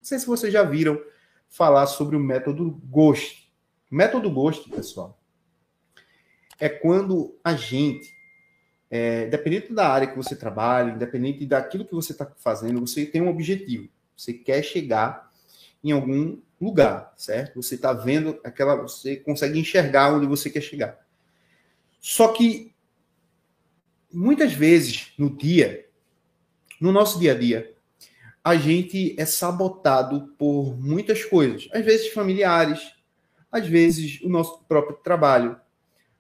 sei se vocês já viram falar sobre o método GHOST. O método GHOST, pessoal, é quando a gente, independente da área que você trabalha, independente daquilo que você está fazendo, você tem um objetivo. Você quer chegar em algum lugar, certo? Você está vendo você consegue enxergar onde você quer chegar. Só que muitas vezes no nosso dia a dia, a gente é sabotado por muitas coisas. Às vezes familiares, às vezes o nosso próprio trabalho,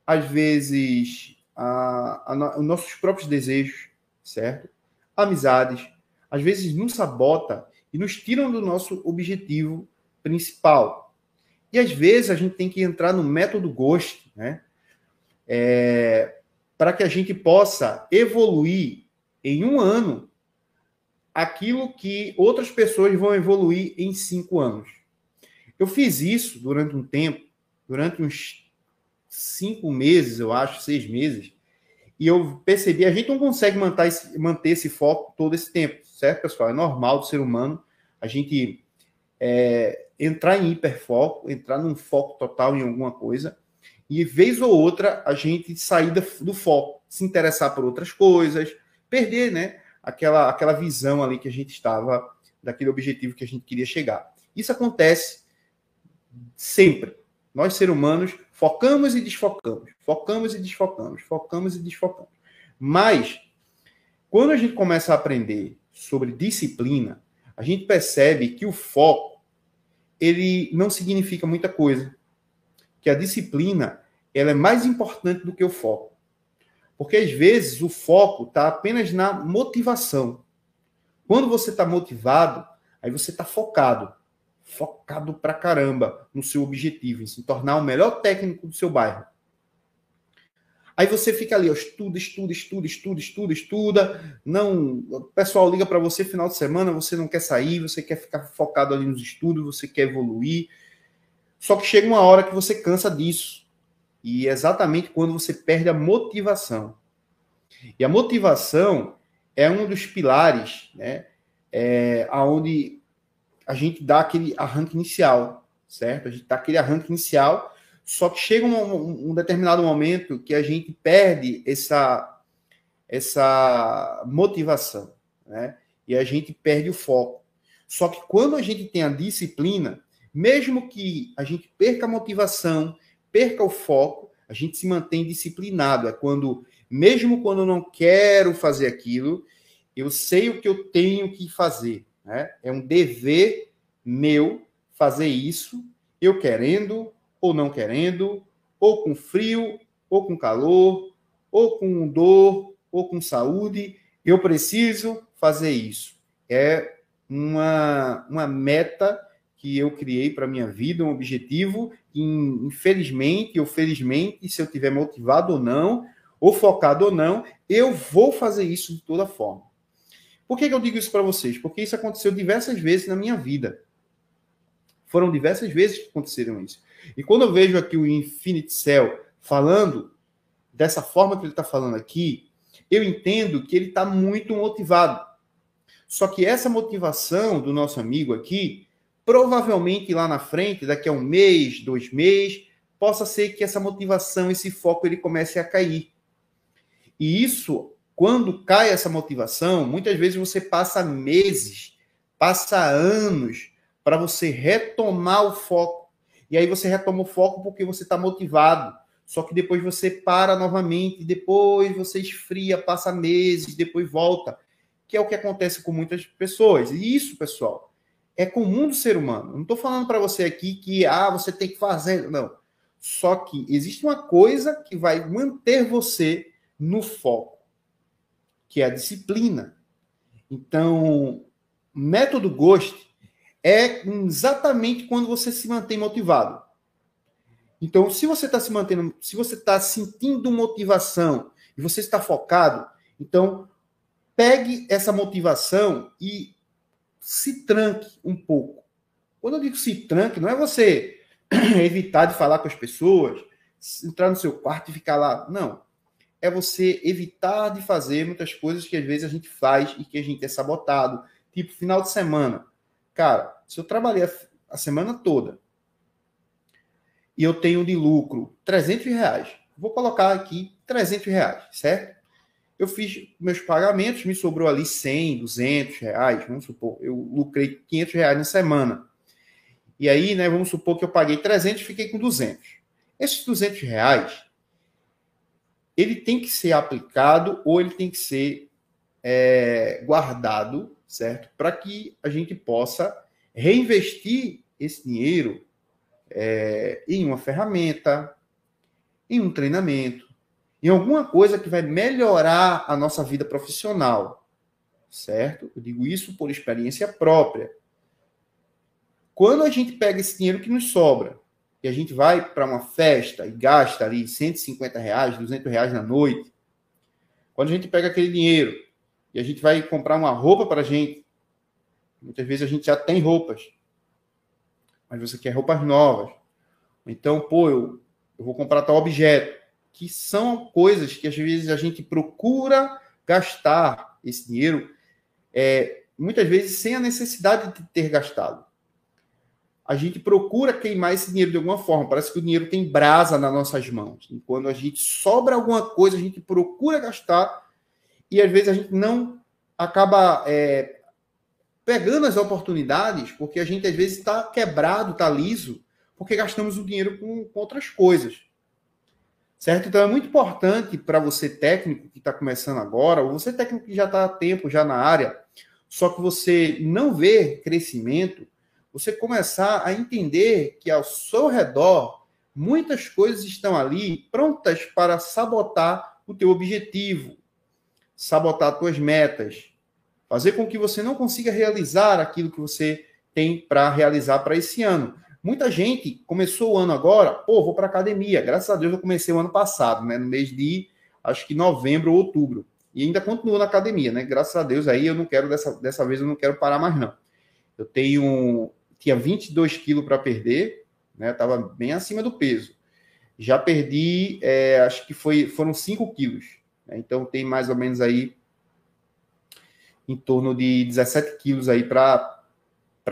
às vezes os nossos próprios desejos, certo? Amizades, às vezes nos sabota e nos tiram do nosso objetivo principal. E às vezes a gente tem que entrar no método GHOST, né? Para que a gente possa evoluir em um ano aquilo que outras pessoas vão evoluir em 5 anos. Eu fiz isso durante um tempo, durante uns 5 meses, eu acho, 6 meses, e eu percebi, a gente não consegue manter esse foco todo esse tempo, certo, pessoal? É normal do ser humano a gente entrar em hiperfoco, entrar num foco total em alguma coisa, e vez ou outra a gente sair do foco, se interessar por outras coisas, perder, né, aquela visão ali que a gente estava, daquele objetivo que a gente queria chegar. Isso acontece sempre. Nós, seres humanos, focamos e desfocamos, focamos e desfocamos, focamos e desfocamos. Mas, quando a gente começa a aprender sobre disciplina, a gente percebe que o foco, ele não significa muita coisa. Que a disciplina, ela é mais importante do que o foco. Porque, às vezes, o foco está apenas na motivação. Quando você está motivado, aí você está focado pra caramba no seu objetivo, em se tornar o melhor técnico do seu bairro. Aí você fica ali, ó, estuda. Não, o pessoal liga para você final de semana, você não quer sair, você quer ficar focado ali nos estudos, você quer evoluir. Só que chega uma hora que você cansa disso. E é exatamente quando você perde a motivação. E a motivação é um dos pilares, né, onde a gente dá aquele arranque inicial, certo? A gente dá aquele arranque inicial, só que chega um determinado momento que a gente perde essa motivação, né? E a gente perde o foco. Só que quando a gente tem a disciplina, mesmo que a gente perca a motivação, perca o foco, a gente se mantém disciplinado. É quando, mesmo quando eu não quero fazer aquilo, eu sei o que eu tenho que fazer, né? É um dever meu fazer isso, eu querendo ou não querendo, ou com frio, ou com calor, ou com dor, ou com saúde, eu preciso fazer isso. É uma meta que eu criei para a minha vida, um objetivo, e, infelizmente ou felizmente, se eu estiver motivado ou não, ou focado ou não, eu vou fazer isso de toda forma. Por que eu digo isso para vocês? Porque isso aconteceu diversas vezes na minha vida. Foram diversas vezes que aconteceram isso. E quando eu vejo aqui o Infinite Cell falando dessa forma que ele está falando aqui, eu entendo que ele está muito motivado. Só que essa motivação do nosso amigo aqui, provavelmente lá na frente, daqui a 1 mês, 2 meses, possa ser que essa motivação, esse foco, ele comece a cair. E isso, quando cai essa motivação, muitas vezes você passa meses, passa anos para você retomar o foco. E aí você retoma o foco porque você está motivado. Só que depois você para novamente, depois você esfria, passa meses, depois volta. Que é o que acontece com muitas pessoas. E isso, pessoal, é comum do ser humano. Eu não estou falando para você aqui que você tem que fazer. Não. Só que existe uma coisa que vai manter você no foco, que é a disciplina. Então, método GHOST é exatamente quando você se mantém motivado. Então, se você está se mantendo, se você está sentindo motivação e você está focado, então pegue essa motivação e se tranque um pouco. Quando eu digo se tranque, não é você evitar de falar com as pessoas, entrar no seu quarto e ficar lá. Não. É você evitar de fazer muitas coisas que às vezes a gente faz e que a gente é sabotado. Tipo, final de semana. Cara, se eu trabalhei a semana toda e eu tenho de lucro R$300, vou colocar aqui R$300, certo? Eu fiz meus pagamentos, me sobrou ali 100, R$200, vamos supor, eu lucrei R$500 na semana. E aí, né, vamos supor que eu paguei 300 e fiquei com 200. Esses R$200, ele tem que ser aplicado ou ele tem que ser guardado, certo? Para que a gente possa reinvestir esse dinheiro em uma ferramenta, em um treinamento, em alguma coisa que vai melhorar a nossa vida profissional, certo? Eu digo isso por experiência própria. Quando a gente pega esse dinheiro que nos sobra e a gente vai para uma festa e gasta ali R$150, R$200 na noite, quando a gente pega aquele dinheiro e a gente vai comprar uma roupa para a gente, muitas vezes a gente já tem roupas, mas você quer roupas novas. Então, eu vou comprar tal objeto, que são coisas que às vezes a gente procura gastar esse dinheiro, muitas vezes sem a necessidade de ter gastado. A gente procura queimar esse dinheiro de alguma forma. Parece que o dinheiro tem brasa nas nossas mãos. E quando a gente sobra alguma coisa, a gente procura gastar e às vezes a gente não acaba pegando as oportunidades, porque a gente às vezes está quebrado, está liso, porque gastamos o dinheiro com outras coisas. Certo? Então é muito importante para você técnico que está começando agora, ou você técnico que já está há tempo já na área, só que você não vê crescimento, você começar a entender que ao seu redor muitas coisas estão ali prontas para sabotar o teu objetivo, sabotar tuas metas, fazer com que você não consiga realizar aquilo que você tem para realizar para esse ano. Muita gente começou o ano agora, vou para academia. Graças a Deus eu comecei o ano passado, né, no mês de, acho que novembro ou outubro. E ainda continuo na academia, né? Graças a Deus aí eu não quero, dessa vez eu não quero parar mais não. Eu tinha 22 quilos para perder, né? Estava bem acima do peso. Já perdi, acho que foram 5 quilos. Né? Então tem mais ou menos aí em torno de 17 quilos aí para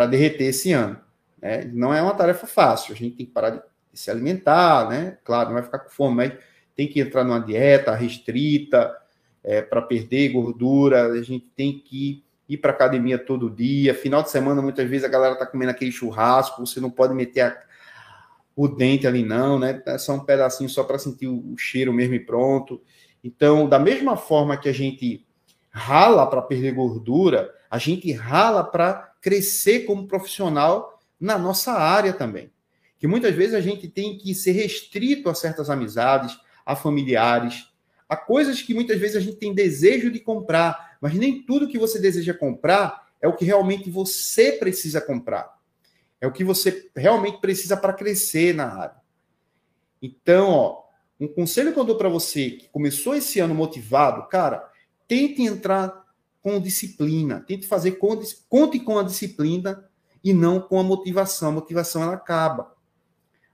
derreter esse ano. Né? Não é uma tarefa fácil, a gente tem que parar de se alimentar, né? Claro, não vai ficar com fome, mas tem que entrar numa dieta restrita para perder gordura, a gente tem que ir para academia todo dia, final de semana muitas vezes a galera está comendo aquele churrasco, você não pode meter o dente ali não, né? É só um pedacinho só para sentir o cheiro mesmo e pronto. Então, da mesma forma que a gente rala para perder gordura, a gente rala para crescer como profissional na nossa área também. Que muitas vezes a gente tem que ser restrito a certas amizades, a familiares, a coisas que muitas vezes a gente tem desejo de comprar, mas nem tudo que você deseja comprar é o que realmente você precisa comprar. É o que você realmente precisa para crescer na área. Então, um conselho que eu dou para você que começou esse ano motivado, cara, tente entrar com disciplina, tente fazer, conte com a disciplina e não com a motivação. A motivação, ela acaba.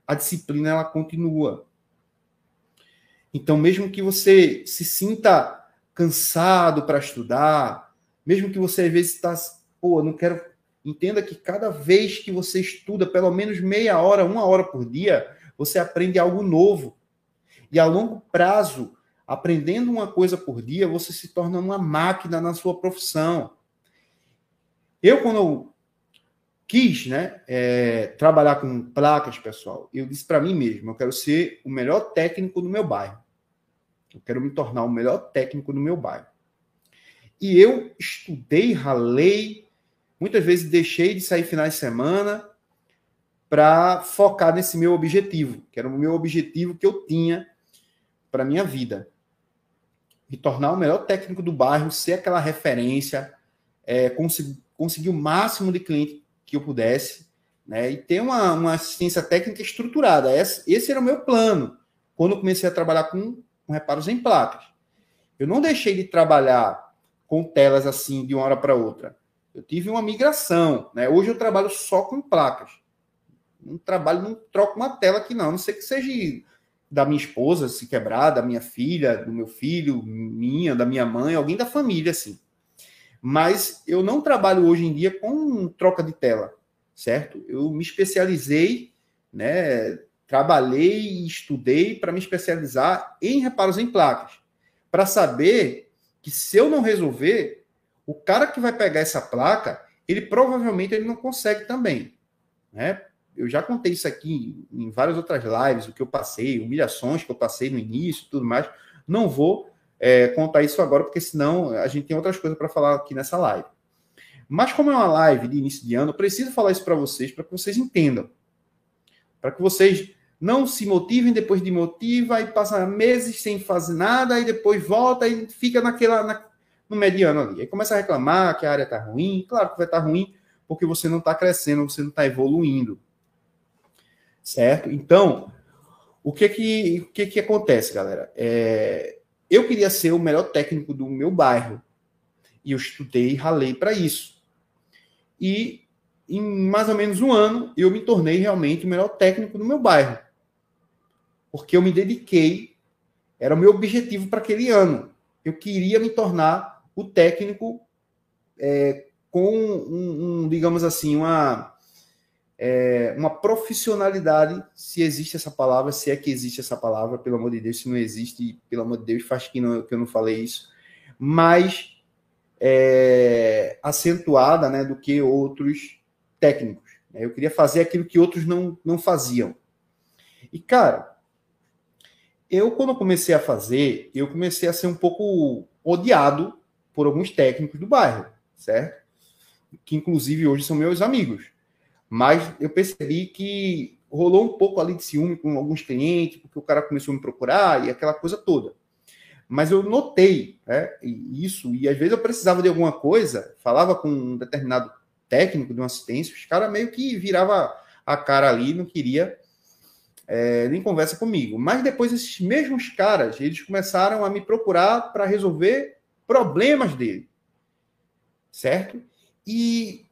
A disciplina, ela continua. Então, mesmo que você se sinta cansado para estudar, mesmo que você às vezes está, não quero... Entenda que cada vez que você estuda pelo menos meia hora, 1 hora por dia, você aprende algo novo. E a longo prazo, aprendendo uma coisa por dia, você se torna uma máquina na sua profissão. Quando eu quis, né, trabalhar com placas, pessoal, eu disse para mim mesmo, eu quero ser o melhor técnico do meu bairro. Eu quero me tornar o melhor técnico do meu bairro. E eu estudei, ralei, muitas vezes deixei de sair finais de semana para focar nesse meu objetivo, que era o meu objetivo que eu tinha para a minha vida. Me tornar o melhor técnico do bairro, ser aquela referência, conseguir o máximo de cliente que eu pudesse, né, e ter uma assistência técnica estruturada. Esse era o meu plano, quando eu comecei a trabalhar com reparos em placas. Eu não deixei de trabalhar com telas assim de uma hora para outra. Eu tive uma migração, né? Hoje eu trabalho só com placas. Não troco uma tela aqui não. A não sei que seja da minha esposa se quebrar, da minha filha, do meu filho, da minha mãe, alguém da família, assim. Mas eu não trabalho hoje em dia com troca de tela, certo? Eu me especializei, né? Trabalhei e estudei para me especializar em reparos em placas, para saber que se eu não resolver, o cara que vai pegar essa placa, ele provavelmente ele não consegue também, né? Eu já contei isso aqui em várias outras lives, o que eu passei, humilhações que eu passei no início, tudo mais. Não vou contar isso agora, porque senão a gente tem outras coisas para falar aqui nessa live. Mas como é uma live de início de ano, eu preciso falar isso para que vocês entendam, para que vocês não se motivem, depois desmotiva, e passa meses sem fazer nada, e depois volta e fica no mediano ali. Aí começa a reclamar que a área está ruim. Claro que vai estar ruim, porque você não está crescendo, você não está evoluindo. Certo? Então, o que acontece, galera? Eu queria ser o melhor técnico do meu bairro. E eu estudei e ralei para isso. E em mais ou menos um ano, eu me tornei realmente o melhor técnico do meu bairro. Porque eu me dediquei, era o meu objetivo para aquele ano. Eu queria me tornar o técnico com digamos assim, uma profissionalidade, se existe essa palavra, se é que existe essa palavra, pelo amor de Deus, se não existe, pelo amor de Deus, faz que eu não falei isso, mais acentuada, né, do que outros técnicos. Eu queria fazer aquilo que outros não faziam. E, cara, quando comecei a fazer, eu comecei a ser um pouco odiado por alguns técnicos do bairro, certo? Que, inclusive, hoje são meus amigos. Mas eu percebi que rolou um pouco ali de ciúme com alguns clientes, porque o cara começou a me procurar e aquela coisa toda. Mas eu notei isso, e às vezes eu precisava de alguma coisa, falava com um determinado técnico de uma assistência, os caras meio que virava a cara ali, não queria nem conversa comigo. Mas depois esses mesmos caras, eles começaram a me procurar para resolver problemas dele, certo? E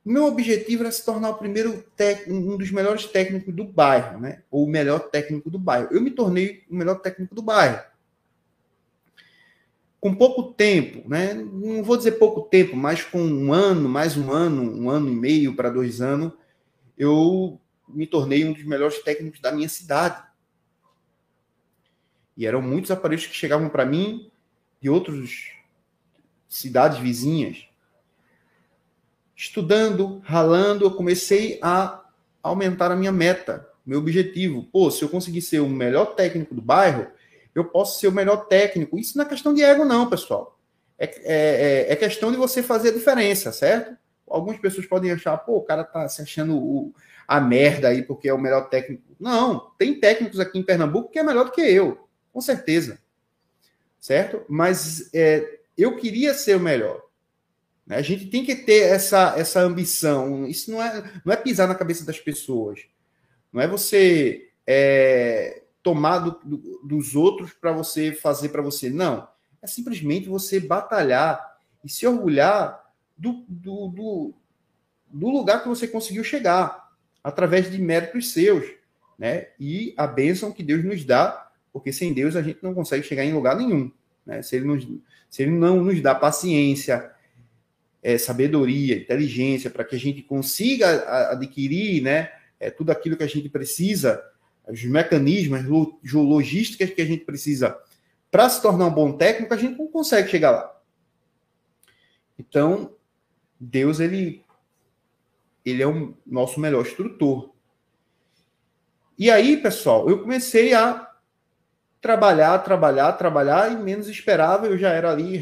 meu objetivo era se tornar o primeiro um dos melhores técnicos do bairro, né? Ou o melhor técnico do bairro. Eu me tornei o melhor técnico do bairro. Com pouco tempo, né? Não vou dizer pouco tempo, mas com um ano e meio para 2 anos, eu me tornei um dos melhores técnicos da minha cidade. E eram muitos aparelhos que chegavam para mim de outras cidades vizinhas. Estudando, ralando, eu comecei a aumentar a minha meta, meu objetivo. Pô, se eu conseguir ser o melhor técnico do bairro, eu posso ser o melhor técnico. Isso não é questão de ego, não, pessoal. É questão de você fazer a diferença, certo? Algumas pessoas podem achar, pô, o cara tá se achando a merda aí porque é o melhor técnico. Não, tem técnicos aqui em Pernambuco que é melhor do que eu, com certeza. Certo? Mas eu queria ser o melhor. A gente tem que ter essa ambição. Isso não é pisar na cabeça das pessoas. Não é você tomar dos outros para você fazer para você. Não. É simplesmente você batalhar e se orgulhar do lugar que você conseguiu chegar, através de méritos seus, né? E a bênção que Deus nos dá, porque sem Deus a gente não consegue chegar em lugar nenhum. Né? Se ele não nos dá paciência, sabedoria, inteligência, para que a gente consiga adquirir, né, tudo aquilo que a gente precisa, os mecanismos, logísticas que a gente precisa para se tornar um bom técnico, a gente não consegue chegar lá. Então, Deus, ele é o nosso melhor instrutor. E aí, pessoal, eu comecei a trabalhar, e menos esperava, eu já era ali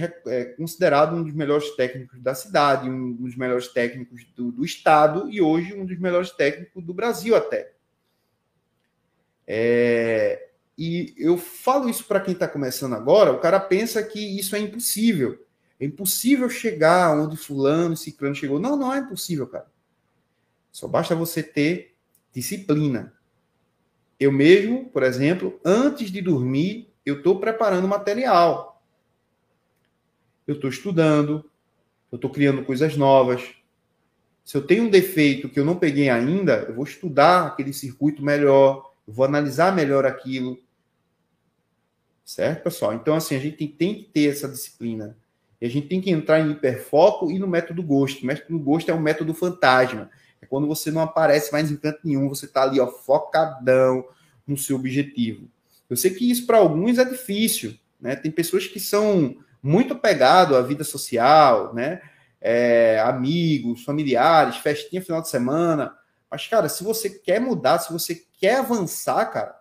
considerado um dos melhores técnicos da cidade, um dos melhores técnicos do estado, e hoje um dos melhores técnicos do Brasil até. E eu falo isso para quem está começando agora, o cara pensa que isso é impossível. É impossível chegar onde fulano, ciclano chegou. Não, não é impossível, cara. Só basta você ter disciplina. Eu mesmo, por exemplo, antes de dormir, eu estou preparando material. Eu estou estudando, eu estou criando coisas novas. Se eu tenho um defeito que eu não peguei ainda, eu vou estudar aquele circuito melhor, eu vou analisar melhor aquilo. Certo, pessoal? Então, assim, a gente tem que ter essa disciplina. E a gente tem que entrar em hiperfoco e no método gosto. O método gosto é um método fantasma. É quando você não aparece mais em canto nenhum, você está ali, ó, focadão no seu objetivo. Eu sei que isso para alguns é difícil, né? Tem pessoas que são muito apegadas à vida social, né? Amigos, familiares, festinha final de semana. Mas, cara, se você quer mudar, se você quer avançar, cara,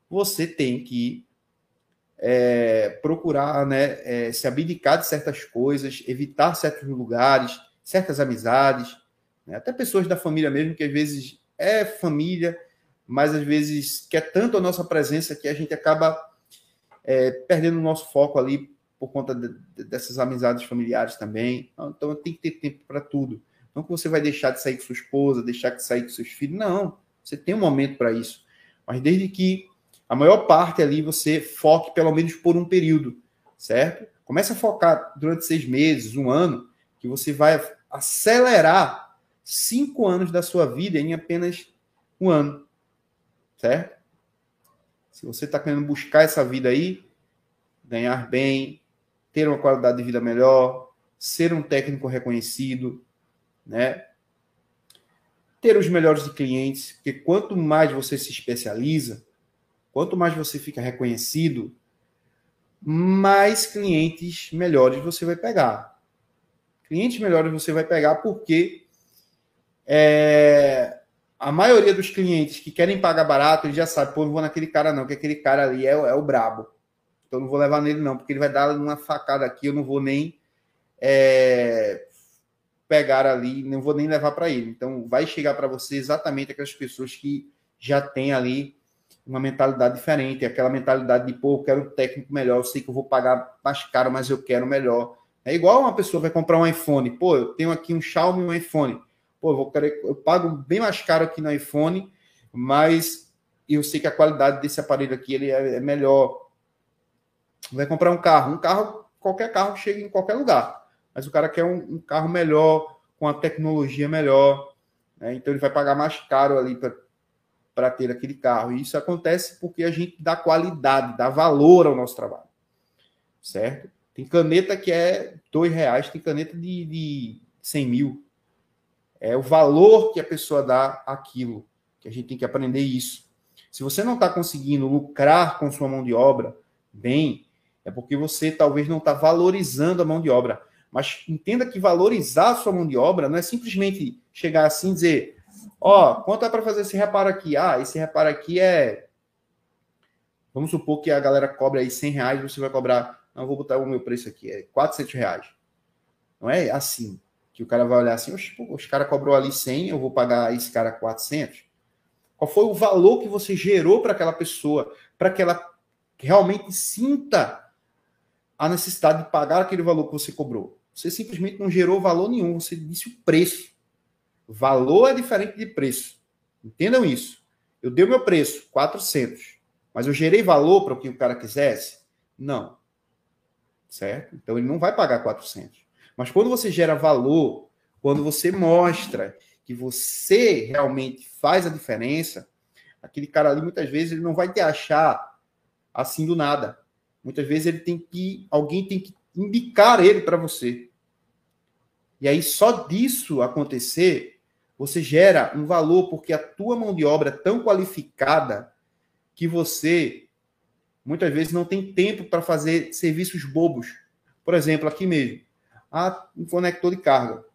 você tem que procurar, né, se abdicar de certas coisas, evitar certos lugares, certas amizades, né? Até pessoas da família mesmo, que às vezes é família, mas às vezes quer tanto a nossa presença que a gente acaba perdendo o nosso foco ali por conta dessas amizades familiares também. Então tem que ter tempo para tudo. Não que você vai deixar de sair com sua esposa, deixar de sair com seus filhos, não. Você tem um momento para isso. Mas desde que a maior parte ali você foque pelo menos por um período, certo? Começa a focar durante 6 meses, 1 ano, que você vai acelerar 5 anos da sua vida em apenas 1 ano, certo? Se você está querendo buscar essa vida aí, ganhar bem, ter uma qualidade de vida melhor, ser um técnico reconhecido, né? Ter os melhores de clientes, porque quanto mais você se especializa, quanto mais você fica reconhecido, mais clientes melhores você vai pegar. Clientes melhores você vai pegar porque a maioria dos clientes que querem pagar barato, ele já sabe, pô, não vou naquele cara não, que aquele cara ali é o brabo. Então não vou levar nele não, porque ele vai dar uma facada aqui, eu não vou nem pegar ali, não vou nem levar para ele. Então vai chegar para você exatamente aquelas pessoas que já têm ali uma mentalidade diferente, aquela mentalidade de, pô, eu quero um técnico melhor, eu sei que eu vou pagar mais caro, mas eu quero melhor. É igual uma pessoa vai comprar um iPhone, pô, eu tenho aqui um Xiaomi e um iPhone, pô, eu pago bem mais caro aqui no iPhone, mas eu sei que a qualidade desse aparelho aqui ele é melhor. Vai comprar um carro, qualquer carro chega em qualquer lugar, mas o cara quer um carro melhor, com a tecnologia melhor, né? Então ele vai pagar mais caro ali para ter aquele carro. E isso acontece porque a gente dá qualidade, dá valor ao nosso trabalho, certo? Tem caneta que é R$2, tem caneta de 100 mil. É o valor que a pessoa dá àquilo, que a gente tem que aprender isso. Se você não está conseguindo lucrar com sua mão de obra bem, é porque você talvez não está valorizando a mão de obra. Mas entenda que valorizar a sua mão de obra não é simplesmente chegar assim e dizer, quanto é para fazer esse reparo aqui? Esse reparo aqui é... Vamos supor que a galera cobra aí R$100, você vai cobrar... Não, vou botar o meu preço aqui, é R$400. Não é assim que o cara vai olhar assim, os cara cobrou ali 100, eu vou pagar esse cara 400. Qual foi o valor que você gerou para aquela pessoa, para que ela realmente sinta a necessidade de pagar aquele valor que você cobrou? Você simplesmente não gerou valor nenhum, você disse o preço. Valor é diferente de preço. Entendam isso. Eu dei o meu preço, 400. Mas eu gerei valor para o que o cara quisesse? Não. Certo? Então ele não vai pagar 400. Mas quando você gera valor, quando você mostra que você realmente faz a diferença, aquele cara ali muitas vezes ele não vai te achar assim do nada. Muitas vezes alguém tem que indicar ele para você. E aí só disso acontecer, você gera um valor, porque a tua mão de obra é tão qualificada que você, muitas vezes, não tem tempo para fazer serviços bobos. Por exemplo, aqui mesmo, um conector de carga.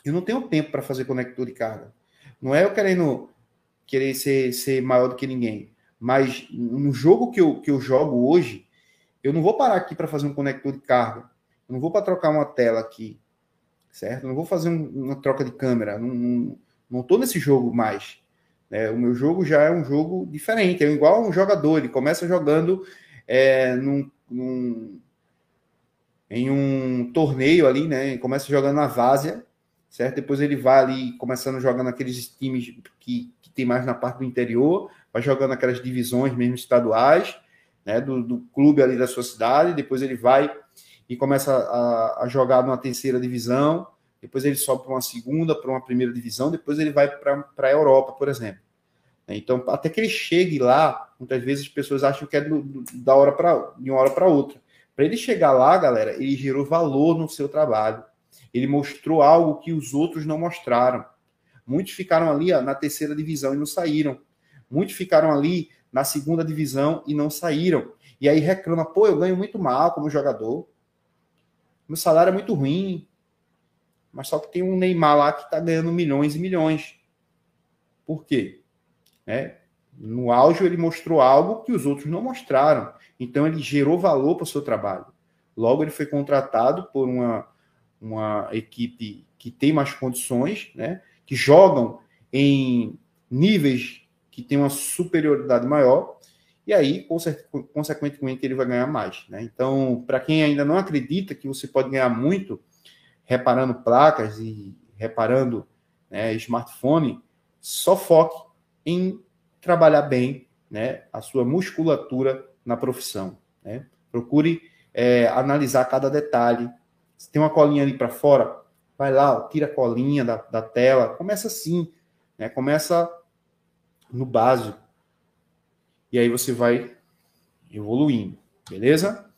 Eu não tenho tempo para fazer conector de carga. Não é eu querer ser maior do que ninguém. Mas no jogo que eu jogo hoje, eu não vou parar aqui para fazer um conector de carga. Eu não vou para trocar uma tela aqui. Certo? Eu não vou fazer uma troca de câmera. Não estou nesse jogo mais. O meu jogo já é um jogo diferente. É igual um jogador. Ele começa jogando em um torneio ali, né? Ele começa jogando na várzea, certo? Depois ele vai ali começando jogando aqueles times que tem mais na parte do interior, vai jogando aquelas divisões mesmo estaduais, né? Do clube ali da sua cidade. Depois ele vai e começa a jogar numa terceira divisão, depois ele sobe para uma segunda, para uma primeira divisão, depois ele vai para a Europa, por exemplo. Então, até que ele chegue lá, muitas vezes as pessoas acham que é de uma hora para outra. Para ele chegar lá, galera, ele gerou valor no seu trabalho. Ele mostrou algo que os outros não mostraram. Muitos ficaram ali na terceira divisão e não saíram. Muitos ficaram ali na segunda divisão e não saíram. E aí reclama, pô, eu ganho muito mal como jogador. Meu salário é muito ruim. Mas só que tem um Neymar lá que está ganhando milhões e milhões. Por quê? No auge ele mostrou algo que os outros não mostraram. Então ele gerou valor para o seu trabalho. Logo ele foi contratado por uma equipe que tem mais condições, né? Que jogam em níveis que têm uma superioridade maior, e aí, consequentemente, ele vai ganhar mais. Né? Então, para quem ainda não acredita que você pode ganhar muito reparando placas e reparando, né, smartphone, só foque em trabalhar bem, né, a sua musculatura na profissão. Né? Procure analisar cada detalhe. Se tem uma colinha ali para fora, vai lá, tira a colinha da tela. Começa assim, né? Começa no básico. E aí você vai evoluindo, beleza?